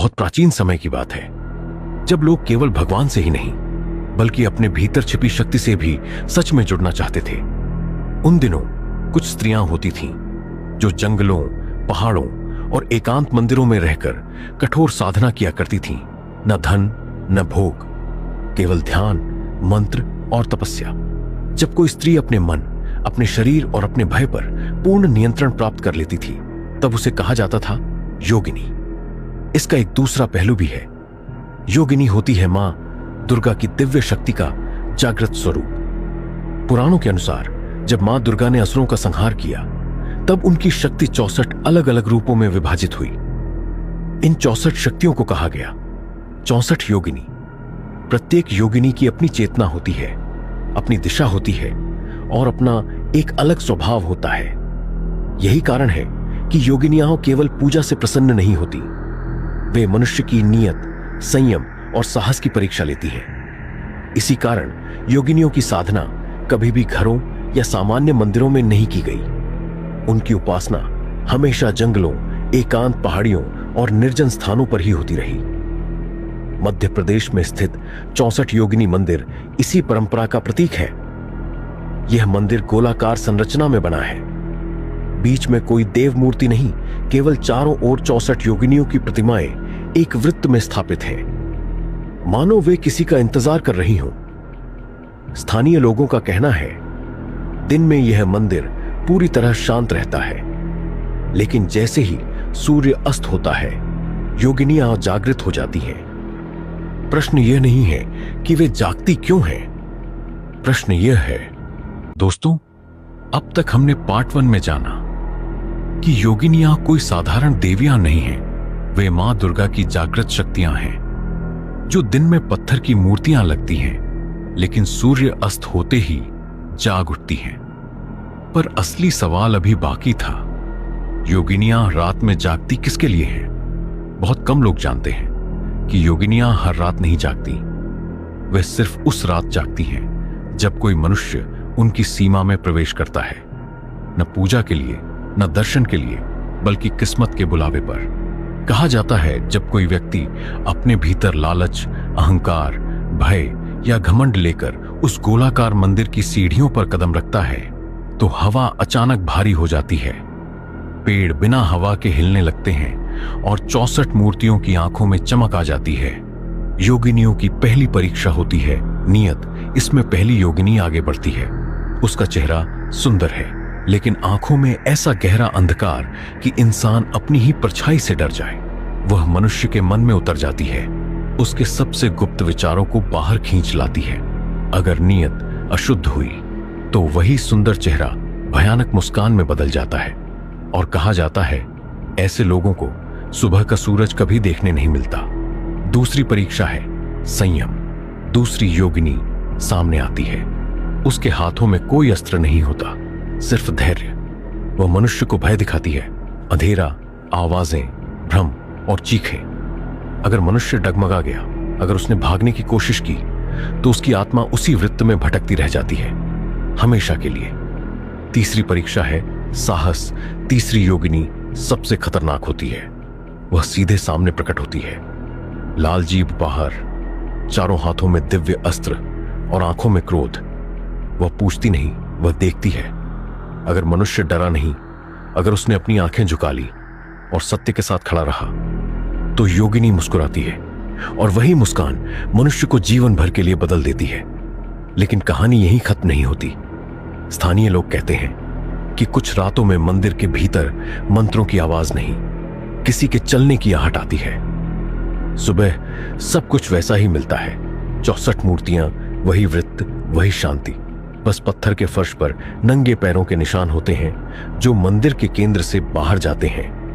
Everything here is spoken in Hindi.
बहुत प्राचीन समय की बात है, जब लोग केवल भगवान से ही नहीं बल्कि अपने भीतर छिपी शक्ति से भी सच में जुड़ना चाहते थे। उन दिनों कुछ स्त्रियां होती थीं जो जंगलों, पहाड़ों और एकांत मंदिरों में रहकर कठोर साधना किया करती थीं। न धन न भोग, केवल ध्यान, मंत्र और तपस्या। जब कोई स्त्री अपने मन, अपने शरीर और अपने भय पर पूर्ण नियंत्रण प्राप्त कर लेती थी, तब उसे कहा जाता था योगिनी। इसका एक दूसरा पहलू भी है। योगिनी होती है मां दुर्गा की दिव्य शक्ति का जागृत स्वरूप। पुराणों के अनुसार जब मां दुर्गा ने असुरों का संहार किया, तब उनकी शक्ति 64 अलग अलग रूपों में विभाजित हुई। इन 64 शक्तियों को कहा गया 64 योगिनी। प्रत्येक योगिनी की अपनी चेतना होती है, अपनी दिशा होती है और अपना एक अलग स्वभाव होता है। यही कारण है कि योगिनियां केवल पूजा से प्रसन्न नहीं होती, वे मनुष्य की नीयत, संयम और साहस की परीक्षा लेती हैं। इसी कारण योगिनियों की साधना कभी भी घरों या सामान्य मंदिरों में नहीं की गई। उनकी उपासना हमेशा जंगलों, एकांत पहाड़ियों और निर्जन स्थानों पर ही होती रही। मध्य प्रदेश में स्थित 64 योगिनी मंदिर इसी परंपरा का प्रतीक है। यह मंदिर गोलाकार संरचना में बना है। बीच में कोई देव मूर्ति नहीं, केवल चारों ओर 64 योगिनियों की प्रतिमाएं एक वृत्त में स्थापित हैं, मानो वे किसी का इंतजार कर रही हों। स्थानीय लोगों का कहना है दिन में यह मंदिर पूरी तरह शांत रहता है, लेकिन जैसे ही सूर्य अस्त होता है, योगिनियां जागृत हो जाती हैं। प्रश्न यह नहीं है कि वे जागती क्यों हैं, प्रश्न यह है। दोस्तों, अब तक हमने पार्ट 1 में जाना कि योगिनियां कोई साधारण देवियां नहीं हैं, वे मां दुर्गा की जागृत शक्तियां हैं जो दिन में पत्थर की मूर्तियां लगती हैं, लेकिन सूर्य अस्त होते ही जाग उठती हैं। पर असली सवाल अभी बाकी था, योगिनियां रात में जागती किसके लिए हैं? बहुत कम लोग जानते हैं कि योगिनियां हर रात नहीं जागती। वे सिर्फ उस रात जागती हैं जब कोई मनुष्य उनकी सीमा में प्रवेश करता है, न पूजा के लिए, न दर्शन के लिए, बल्कि किस्मत के बुलावे पर। कहा जाता है जब कोई व्यक्ति अपने भीतर लालच, अहंकार, भय या घमंड लेकर उस गोलाकार मंदिर की सीढ़ियों पर कदम रखता है, तो हवा अचानक भारी हो जाती है। पेड़ बिना हवा के हिलने लगते हैं और 64 मूर्तियों की आंखों में चमक आ जाती है। योगिनियों की पहली परीक्षा होती है नियत। इसमें पहली योगिनी आगे बढ़ती है। उसका चेहरा सुंदर है, लेकिन आंखों में ऐसा गहरा अंधकार कि इंसान अपनी ही परछाई से डर जाए। वह मनुष्य के मन में उतर जाती है, उसके सबसे गुप्त विचारों को बाहर खींच लाती है। अगर नियत अशुद्ध हुई तो वही सुंदर चेहरा भयानक मुस्कान में बदल जाता है। और कहा जाता है ऐसे लोगों को सुबह का सूरज कभी देखने नहीं मिलता। दूसरी परीक्षा है संयम। दूसरी योगिनी सामने आती है। उसके हाथों में कोई अस्त्र नहीं होता, सिर्फ धैर्य। वह मनुष्य को भय दिखाती है, अंधेरा, आवाजें, भ्रम और चीखें। अगर मनुष्य डगमगा गया, अगर उसने भागने की कोशिश की, तो उसकी आत्मा उसी वृत्त में भटकती रह जाती है, हमेशा के लिए। तीसरी परीक्षा है साहस। तीसरी योगिनी सबसे खतरनाक होती है। वह सीधे सामने प्रकट होती है, लाल जीभ बाहर, चारों हाथों में दिव्य अस्त्र और आंखों में क्रोध। वह पूछती नहीं, वह देखती है। अगर मनुष्य डरा नहीं, अगर उसने अपनी आंखें झुका ली और सत्य के साथ खड़ा रहा, तो योगिनी मुस्कुराती है, और वही मुस्कान मनुष्य को जीवन भर के लिए बदल देती है। लेकिन कहानी यहीं खत्म नहीं होती। स्थानीय लोग कहते हैं कि कुछ रातों में मंदिर के भीतर मंत्रों की आवाज नहीं, किसी के चलने की आहट आती है। सुबह सब कुछ वैसा ही मिलता है, 64 मूर्तियां, वही वृत्त, वही शांति। बस पत्थर के फर्श पर नंगे पैरों के निशान होते हैं जो मंदिर के केंद्र से बाहर जाते हैं।